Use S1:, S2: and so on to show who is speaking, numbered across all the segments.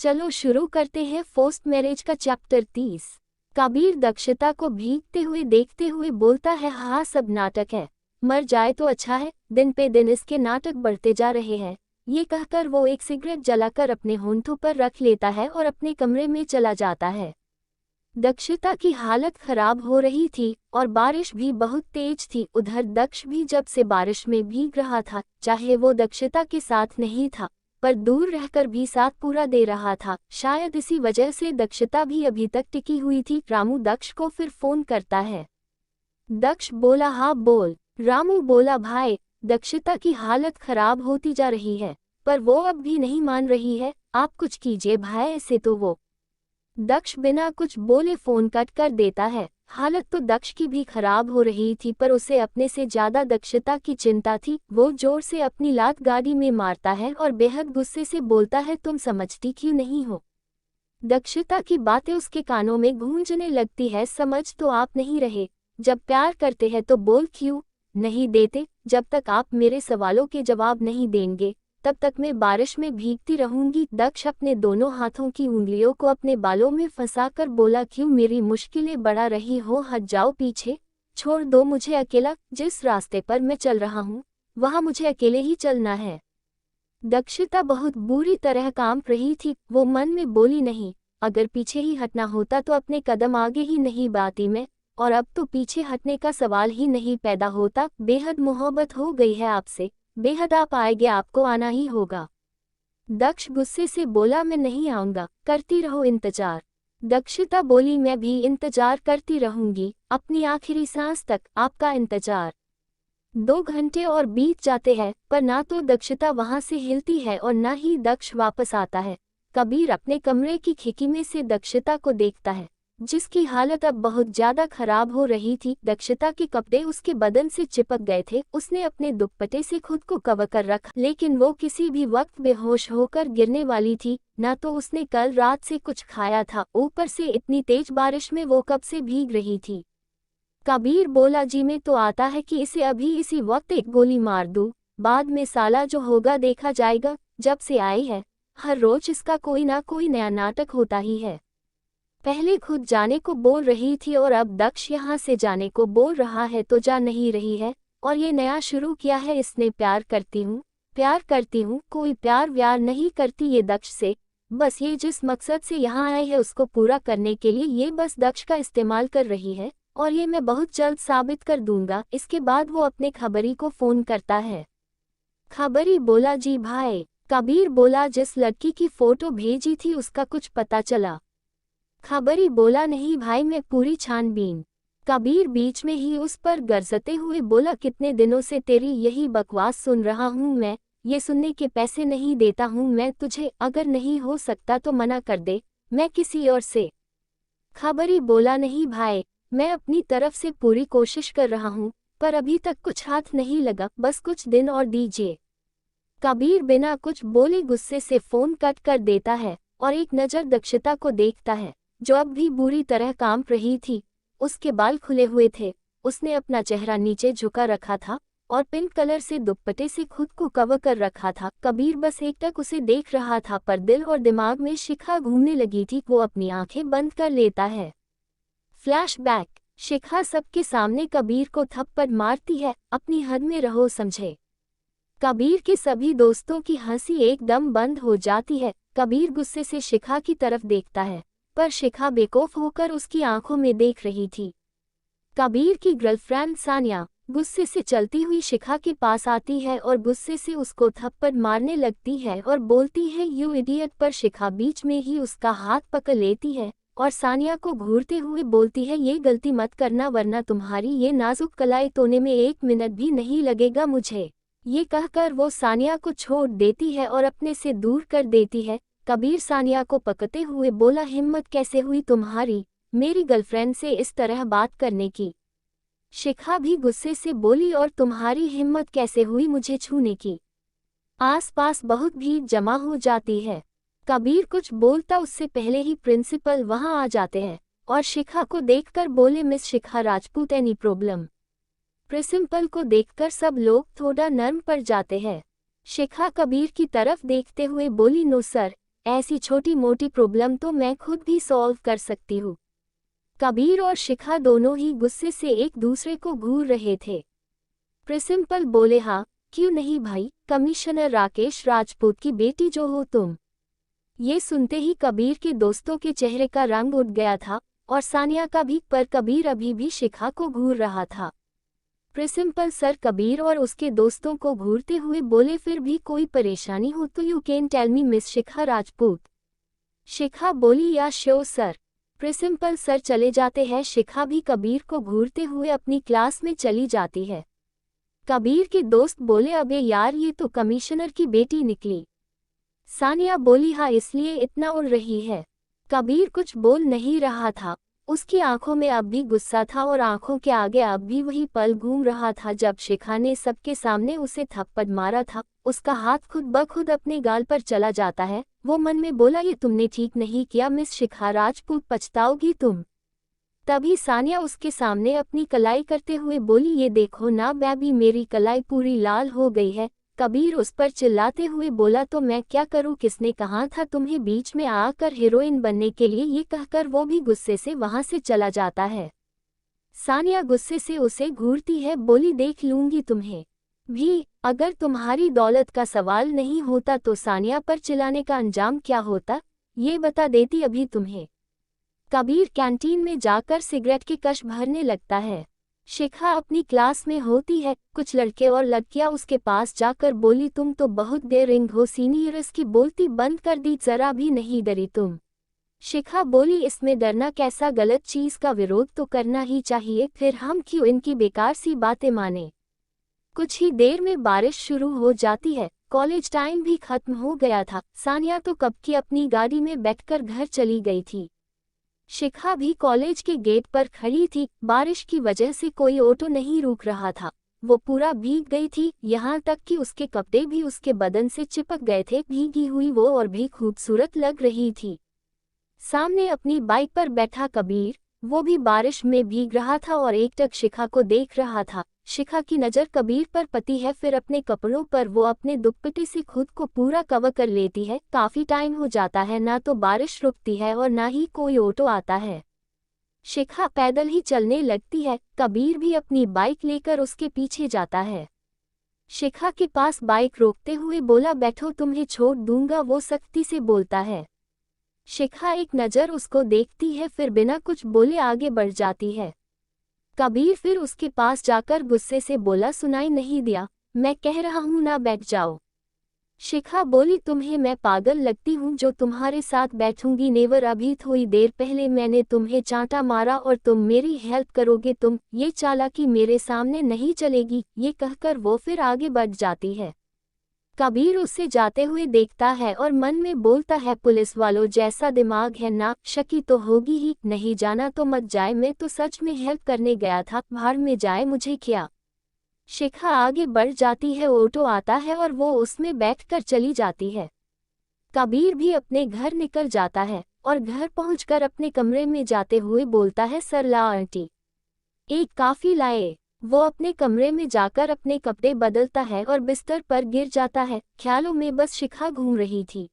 S1: चलो शुरू करते हैं पोस्ट मैरिज का चैप्टर 30। कबीर दक्षता को भीगते हुए देखते हुए बोलता है, हाँ सब नाटक है, मर जाए तो अच्छा है। दिन पे दिन इसके नाटक बढ़ते जा रहे हैं। ये कहकर वो एक सिगरेट जलाकर अपने होंठों पर रख लेता है और अपने कमरे में चला जाता है। दक्षता की हालत खराब हो रही थी और बारिश भी बहुत तेज थी। उधर दक्ष भी जब से बारिश में भीग रहा था, चाहे वो दक्षता के साथ नहीं था पर दूर रहकर भी साथ पूरा दे रहा था। शायद इसी वजह से दक्षता भी अभी तक टिकी हुई थी। रामू दक्ष को फिर फोन करता है। दक्ष बोला, हाँ बोल। रामू बोला, भाई दक्षता की हालत खराब होती जा रही है पर वो अब भी नहीं मान रही है, आप कुछ कीजिए भाई, ऐसे तो वो। दक्ष बिना कुछ बोले फोन कट कर देता है। हालत तो दक्ष की भी खराब हो रही थी पर उसे अपने से ज्यादा दक्षता की चिंता थी। वो जोर से अपनी लात गाड़ी में मारता है और बेहद गुस्से से बोलता है, तुम समझती क्यों नहीं हो? दक्षता की बातें उसके कानों में गूंजने लगती है। समझ तो आप नहीं रहे, जब प्यार करते हैं तो बोल क्यों नहीं देते? जब तक आप मेरे सवालों के जवाब नहीं देंगे तब तक मैं बारिश में भीगती रहूंगी। दक्ष अपने दोनों हाथों की उंगलियों को अपने बालों में फंसाकर बोला, क्यों मेरी मुश्किलें बढ़ा रही हो? हट जाओ पीछे, छोड़ दो मुझे अकेला। जिस रास्ते पर मैं चल रहा हूँ वहाँ मुझे अकेले ही चलना है। दक्षता बहुत बुरी तरह कांप रही थी। वो मन में बोली, नहीं, अगर पीछे ही हटना होता तो अपने कदम आगे ही नहीं बढ़ाती मैं, और अब तो पीछे हटने का सवाल ही नहीं पैदा होता। बेहद मोहब्बत हो गई है आपसे, बेहद आप आएंगे, आपको आना ही होगा। दक्ष गुस्से से बोला, मैं नहीं आऊंगा, करती रहो इंतजार। दक्षता बोली, मैं भी इंतजार करती रहूंगी, अपनी आखिरी सांस तक आपका इंतजार। 2 घंटे और बीत जाते हैं पर ना तो दक्षता वहां से हिलती है और ना ही दक्ष वापस आता है। कबीर अपने कमरे की खिड़की में से दक्षता को देखता है, जिसकी हालत अब बहुत ज्यादा खराब हो रही थी। दक्षता के कपड़े उसके बदन से चिपक गए थे। उसने अपने दुपट्टे से खुद को कवर कर रखा, लेकिन वो किसी भी वक्त बेहोश होकर गिरने वाली थी। ना तो उसने कल रात से कुछ खाया था, ऊपर से इतनी तेज बारिश में वो कब से भीग रही थी। कबीर बोला, जी में तो आता है कि इसे अभी इसी वक्त एक गोली मार दूं, बाद में साला जो होगा देखा जाएगा। जब से आई है हर रोज इसका कोई ना कोई नया नाटक होता ही है। पहले खुद जाने को बोल रही थी और अब दक्ष यहाँ से जाने को बोल रहा है तो जा नहीं रही है। और ये नया शुरू किया है इसने, प्यार करती हूँ, कोई प्यार व्यार नहीं करती ये दक्ष से। बस ये जिस मकसद से यहाँ आई है उसको पूरा करने के लिए ये बस दक्ष का इस्तेमाल कर रही है, और ये मैं बहुत जल्द साबित कर दूंगा। इसके बाद वो अपने खबरी को फोन करता है। खबरी बोला, जी भाई। कबीर बोला, जिस लड़की की फोटो भेजी थी उसका कुछ पता चला? खबरी बोला, नहीं भाई, मैं पूरी छानबीन। कबीर बीच में ही उस पर गरजते हुए बोला, कितने दिनों से तेरी यही बकवास सुन रहा हूँ मैं, ये सुनने के पैसे नहीं देता हूँ मैं तुझे, अगर नहीं हो सकता तो मना कर दे, मैं किसी और से। खबरी बोला, नहीं भाई, मैं अपनी तरफ से पूरी कोशिश कर रहा हूँ पर अभी तक कुछ हाथ नहीं लगा, बस कुछ दिन और दीजिए। कबीर बिना कुछ बोले गुस्से से फोन कट कर देता है और एक नज़र दक्षता को देखता है, जो अब भी बुरी तरह कांप रही थी। उसके बाल खुले हुए थे, उसने अपना चेहरा नीचे झुका रखा था और पिंक कलर से दुपट्टे से खुद को कवर कर रखा था। कबीर बस एकटक उसे देख रहा था पर दिल और दिमाग में शिखा घूमने लगी थी। वो अपनी आंखें बंद कर लेता है। फ्लैशबैक। शिखा सबके सामने कबीर को थप्पड़ मारती है, अपनी हद में रहो समझे। कबीर के सभी दोस्तों की हंसी एकदम बंद हो जाती है। कबीर गुस्से से शिखा की तरफ देखता है पर शिखा बेखौफ होकर उसकी आंखों में देख रही थी। कबीर की गर्लफ्रेंड सानिया गुस्से से चलती हुई शिखा के पास आती है और गुस्से से उसको थप्पड़ मारने लगती है और बोलती है, यू इडियट। पर शिखा बीच में ही उसका हाथ पकड़ लेती है और सानिया को घूरते हुए बोलती है, ये गलती मत करना वरना तुम्हारी ये नाजुक कलाई तोड़ने में 1 मिनट भी नहीं लगेगा मुझे। ये कहकर वो सानिया को छोड़ देती है और अपने से दूर कर देती है। कबीर सानिया को पकड़ते हुए बोला, हिम्मत कैसे हुई तुम्हारी मेरी गर्लफ्रेंड से इस तरह बात करने की? शिखा भी गुस्से से बोली, और तुम्हारी हिम्मत कैसे हुई मुझे छूने की? आसपास बहुत भीड़ जमा हो जाती है। कबीर कुछ बोलता उससे पहले ही प्रिंसिपल वहां आ जाते हैं और शिखा को देखकर बोले, miss Shikha Rajput, any problem? Principal को देखकर सब लोग थोड़ा नर्म पड़ जाते हैं। शिखा कबीर की तरफ देखते हुए बोली, नो सर, ऐसी छोटी मोटी प्रॉब्लम तो मैं खुद भी सॉल्व कर सकती हूँ। कबीर और शिखा दोनों ही गुस्से से एक दूसरे को घूर रहे थे। प्रिंसिपल बोले, हाँ क्यों नहीं भाई, कमिश्नर राकेश राजपूत की बेटी जो हो तुम। ये सुनते ही कबीर के दोस्तों के चेहरे का रंग उठ गया था और सानिया का भी, पर कबीर अभी भी शिखा को घूर रहा था। प्रिंसिपल सर कबीर और उसके दोस्तों को घूरते हुए बोले, फिर भी कोई परेशानी हो तो you can tell me miss Shikha Rajput. Shikha बोली, yeah sure sir. Principal sir चले जाते हैं। शिखा भी कबीर को घूरते हुए अपनी क्लास में चली जाती है। कबीर के दोस्त बोले, अबे यार ये तो कमिश्नर की बेटी निकली। सानिया बोली, हाँ इसलिए इतना उड़ रही है। कबीर कुछ बोल नहीं रहा था, उसकी आंखों में अब भी गुस्सा था और आंखों के आगे अब भी वही पल घूम रहा था जब शिखा ने सबके सामने उसे थप्पड़ मारा था। उसका हाथ खुद ब खुद अपने गाल पर चला जाता है। वो मन में बोला, ये तुमने ठीक नहीं किया मिस शिखा राजपूत, पछताओगी तुम। तभी सानिया उसके सामने अपनी कलाई करते हुए बोली, ये देखो ना बेबी, मेरी कलाई पूरी लाल हो गई है। कबीर उस पर चिल्लाते हुए बोला, तो मैं क्या करूं, किसने कहा था तुम्हें बीच में आकर हीरोइन बनने के लिए। ये कहकर वो भी गुस्से से वहां से चला जाता है। सानिया गुस्से से उसे घूरती है, बोली, देख लूंगी तुम्हें भी। अगर तुम्हारी दौलत का सवाल नहीं होता तो सानिया पर चिल्लाने का अंजाम क्या होता, ये बता देती अभी तुम्हें। कबीर कैंटीन में जाकर सिगरेट की कश भरने लगता है। शिखा अपनी क्लास में होती है। कुछ लड़के और लड़कियां उसके पास जाकर बोली, तुम तो बहुत डेयरिंग हो सीनियर। इसकी बोलती बंद कर दी, जरा भी नहीं डरी तुम। शिखा बोली, इसमें डरना कैसा, गलत चीज का विरोध तो करना ही चाहिए, फिर हम क्यों इनकी बेकार सी बातें माने। कुछ ही देर में बारिश शुरू हो जाती है। कॉलेज टाइम भी खत्म हो गया था। सानिया तो कब की अपनी गाड़ी में बैठकर घर चली गई थी। शिखा भी कॉलेज के गेट पर खड़ी थी। बारिश की वजह से कोई ऑटो नहीं रुक रहा था। वो पूरा भीग गई थी, यहाँ तक कि उसके कपड़े भी उसके बदन से चिपक गए थे। भीगी हुई वो और भी खूबसूरत लग रही थी। सामने अपनी बाइक पर बैठा कबीर, वो भी बारिश में भीग रहा था और एकटक शिखा को देख रहा था। शिखा की नज़र कबीर पर पड़ती है, फिर अपने कपड़ों पर वो अपने दुपट्टे से खुद को पूरा कवर कर लेती है। काफी टाइम हो जाता है, ना तो बारिश रुकती है और ना ही कोई ऑटो आता है। शिखा पैदल ही चलने लगती है। कबीर भी अपनी बाइक लेकर उसके पीछे जाता है। शिखा के पास बाइक रोकते हुए बोला, बैठो तुम्हें छोड़ दूंगा, वो सख्ती से बोलता है। शिखा एक नज़र उसको देखती है, फिर बिना कुछ बोले आगे बढ़ जाती है। कबीर फिर उसके पास जाकर गुस्से से बोला, सुनाई नहीं दिया, मैं कह रहा हूं ना बैठ जाओ। शिखा बोली, तुम्हें मैं पागल लगती हूँ जो तुम्हारे साथ बैठूंगी, नेवर। अभी थोड़ी देर पहले मैंने तुम्हें चांटा मारा और तुम मेरी हेल्प करोगे, तुम ये चालाकी मेरे सामने नहीं चलेगी। ये कहकर वो फिर आगे बढ़ जाती है। कबीर उससे जाते हुए देखता है और मन में बोलता है, पुलिस वालों जैसा दिमाग है ना, शकी तो होगी ही। नहीं जाना तो मत जाए, मैं तो सच में हेल्प करने गया था, भाड़ में जाए मुझे क्या। शिखा आगे बढ़ जाती है। ऑटो आता है और वो उसमें बैठकर चली जाती है। कबीर भी अपने घर निकल जाता है और घर पहुंचकर अपने कमरे में जाते हुए बोलता है, सरला आंटी एक कॉफी लाए। वो अपने कमरे में जाकर अपने कपड़े बदलता है और बिस्तर पर गिर जाता है। ख्यालों में बस शिखा घूम रही थी।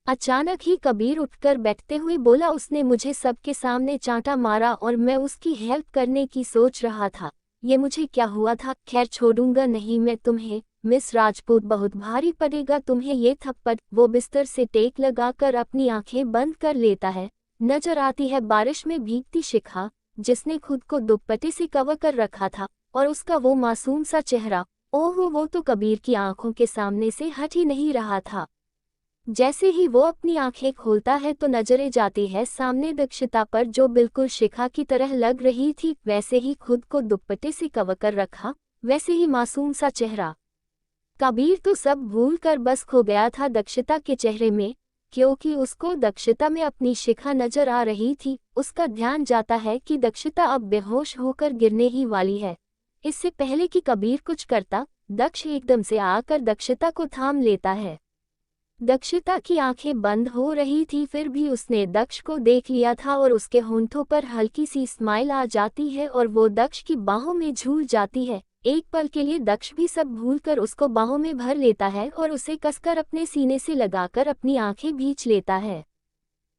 S1: अचानक ही कबीर उठकर बैठते हुए बोला, उसने मुझे सबके सामने चांटा मारा और मैं उसकी हेल्प करने की सोच रहा था। ये मुझे क्या हुआ था, खैर छोड़ूंगा नहीं मैं तुम्हें मिस राजपूत, बहुत भारी पड़ेगा तुम्हें ये थप्पड़। वो बिस्तर से टेक लगाकर अपनी आंखें बंद कर लेता है। नजर आती है बारिश में भीगती शिखा, जिसने खुद को दुपट्टे से कवर कर रखा था, और उसका वो मासूम सा चेहरा। ओह, वो तो कबीर की आंखों के सामने से हट ही नहीं रहा था। जैसे ही वो अपनी आंखें खोलता है तो नजरें जाती है सामने दक्षिता पर, जो बिल्कुल शिखा की तरह लग रही थी। वैसे ही खुद को दुपट्टे से कवर कर रखा, वैसे ही मासूम सा चेहरा। कबीर तो सब भूल कर बस खो गया था दक्षिता के चेहरे में, क्योंकि उसको दक्षिता में अपनी शिखा नजर आ रही थी। उसका ध्यान जाता है कि दक्षिता अब बेहोश होकर गिरने ही वाली है। इससे पहले कि कबीर कुछ करता, दक्ष एकदम से आकर दक्षिता को थाम लेता है। दक्षिता की आंखें बंद हो रही थी, फिर भी उसने दक्ष को देख लिया था और उसके होंठों पर हल्की सी स्माइल आ जाती है और वो दक्ष की बाहों में झूल जाती है। एक पल के लिए दक्ष भी सब भूलकर उसको बाहों में भर लेता है और उसे कसकर अपने सीने से लगाकर अपनी आंखें भींच लेता है।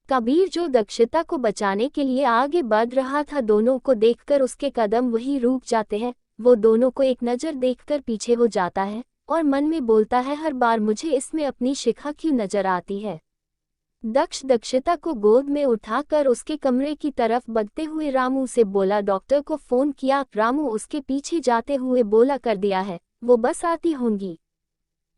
S1: कबीर जो दक्षिता को बचाने के लिए आगे बढ़ रहा था, दोनों को देखकर उसके कदम वहीं रुक जाते हैं। वो दोनों को एक नज़र देखकर पीछे हो जाता है और मन में बोलता है, हर बार मुझे इसमें अपनी शिखा क्यों नजर आती है। दक्ष दक्षिता को गोद में उठाकर उसके कमरे की तरफ बढ़ते हुए रामू से बोला, डॉक्टर को फोन किया? रामू उसके पीछे जाते हुए बोला, कर दिया है, वो बस आती होंगी।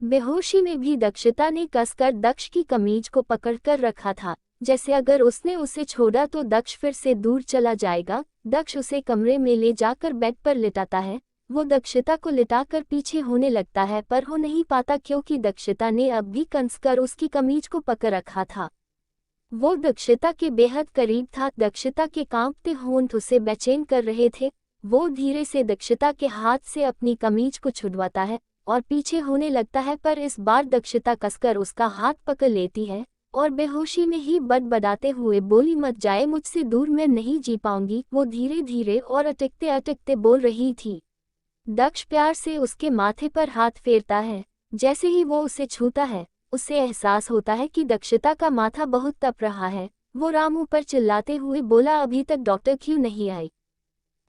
S1: बेहोशी में भी दक्षिता ने कसकर दक्ष की कमीज को पकड़कर रखा था, जैसे अगर उसने उसे छोड़ा तो दक्ष फिर से दूर चला जाएगा। दक्ष उसे कमरे में ले जाकर बेड पर लिटाता है। वो दक्षिता को लिटाकर पीछे होने लगता है, पर हो नहीं पाता क्योंकि दक्षिता ने अब भी कसकर उसकी कमीज को पकड़ रखा था। वो दक्षिता के बेहद करीब था। दक्षिता के कांपते होंठ उसे बेचैन कर रहे थे। वो धीरे से दक्षिता के हाथ से अपनी कमीज को छुड़वाता है और पीछे होने लगता है, पर इस बार दक्षिता कसकर उसका हाथ पकड़ लेती है और बेहोशी में ही बड़बड़ाते हुए बोली, मत जाए मुझसे दूर, मैं नहीं जी पाऊंगी। वो धीरे धीरे और अटकते अटकते बोल रही थी। दक्ष प्यार से उसके माथे पर हाथ फेरता है। जैसे ही वो उसे छूता है, उसे एहसास होता है कि दक्षिता का माथा बहुत तप रहा है। वो रामू पर चिल्लाते हुए बोला, अभी तक डॉक्टर क्यों नहीं आई?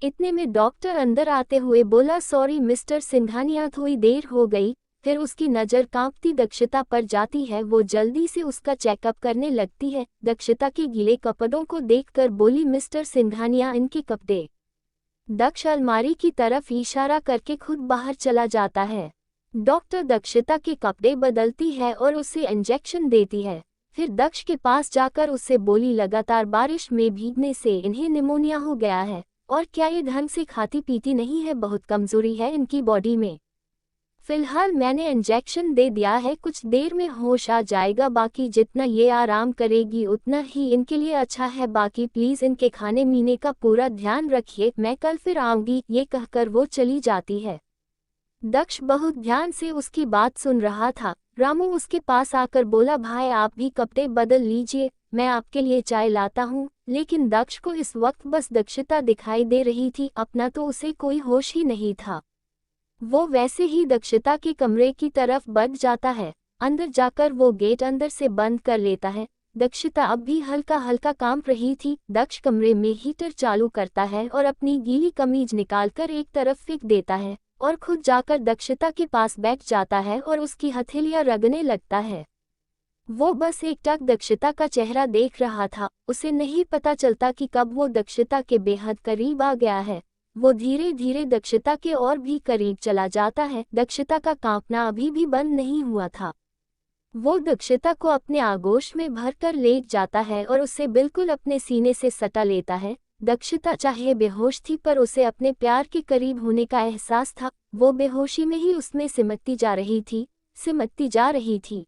S1: इतने में डॉक्टर अंदर आते हुए बोला, सॉरी मिस्टर सिंघानिया, थोड़ी देर हो गई। फिर उसकी नज़र कांपती दक्षिता पर जाती है। वो जल्दी से उसका चेकअप करने लगती है। दक्षिता के गीले कपड़ों को देखकर बोली, मिस्टर सिंघानिया, इनके कपड़े। दक्ष अलमारी की तरफ इशारा करके खुद बाहर चला जाता है। डॉक्टर दक्षिता के कपड़े बदलती है और उसे इंजेक्शन देती है। फिर दक्ष के पास जाकर उससे बोली, लगातार बारिश में भीगने से इन्हें निमोनिया हो गया है और क्या ये ढंग से खाती पीती नहीं है, बहुत कमजोरी है इनकी बॉडी में। फिलहाल मैंने इंजेक्शन दे दिया है, कुछ देर में होश आ जाएगा, बाकी जितना ये आराम करेगी उतना ही इनके लिए अच्छा है। बाकी प्लीज़ इनके खाने पीने का पूरा ध्यान रखिए, मैं कल फिर आऊँगी। ये कहकर वो चली जाती है। दक्ष बहुत ध्यान से उसकी बात सुन रहा था। रामू उसके पास आकर बोला, भाई आप भी कपड़े बदल लीजिए, मैं आपके लिए चाय लाता हूँ। लेकिन दक्ष को इस वक्त बस दक्षिता दिखाई दे रही थी, अपना तो उसे कोई होश ही नहीं था। वो वैसे ही दक्षिता के कमरे की तरफ बढ़ जाता है। अंदर जाकर वो गेट अंदर से बंद कर लेता है। दक्षिता अब भी हल्का हल्का कांप रही थी। दक्ष कमरे में हीटर चालू करता है और अपनी गीली कमीज निकालकर एक तरफ फेंक देता है और खुद जाकर दक्षिता के पास बैठ जाता है और उसकी हथेलियां रगड़ने लगता है। वो बस एकटक दक्षिता का चेहरा देख रहा था। उसे नहीं पता चलता कि कब वो दक्षिता के बेहद करीब आ गया है। वो धीरे धीरे दक्षिता के और भी करीब चला जाता है। दक्षिता का कांपना अभी भी बंद नहीं हुआ था। वो दक्षिता को अपने आगोश में भरकर लेट जाता है और उसे बिल्कुल अपने सीने से सटा लेता है। दक्षिता चाहे बेहोश थी, पर उसे अपने प्यार के करीब होने का एहसास था। वो बेहोशी में ही उसमें सिमटती जा रही थी।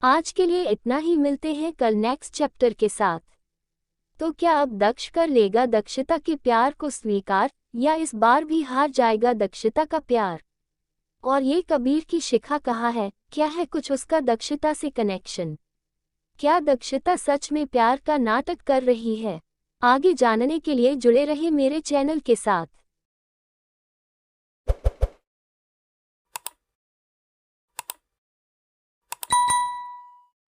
S1: आज के लिए इतना ही, मिलते हैं कल नेक्स्ट चैप्टर के साथ। तो क्या अब दक्ष कर लेगा दक्षिता के प्यार को स्वीकार, या इस बार भी हार जाएगा दक्षिता का प्यार? और ये कबीर की शिखा कहाँ है? क्या है कुछ उसका दक्षिता से कनेक्शन? क्या दक्षिता सच में प्यार का नाटक कर रही है? आगे जानने के लिए जुड़े रहे मेरे चैनल के साथ।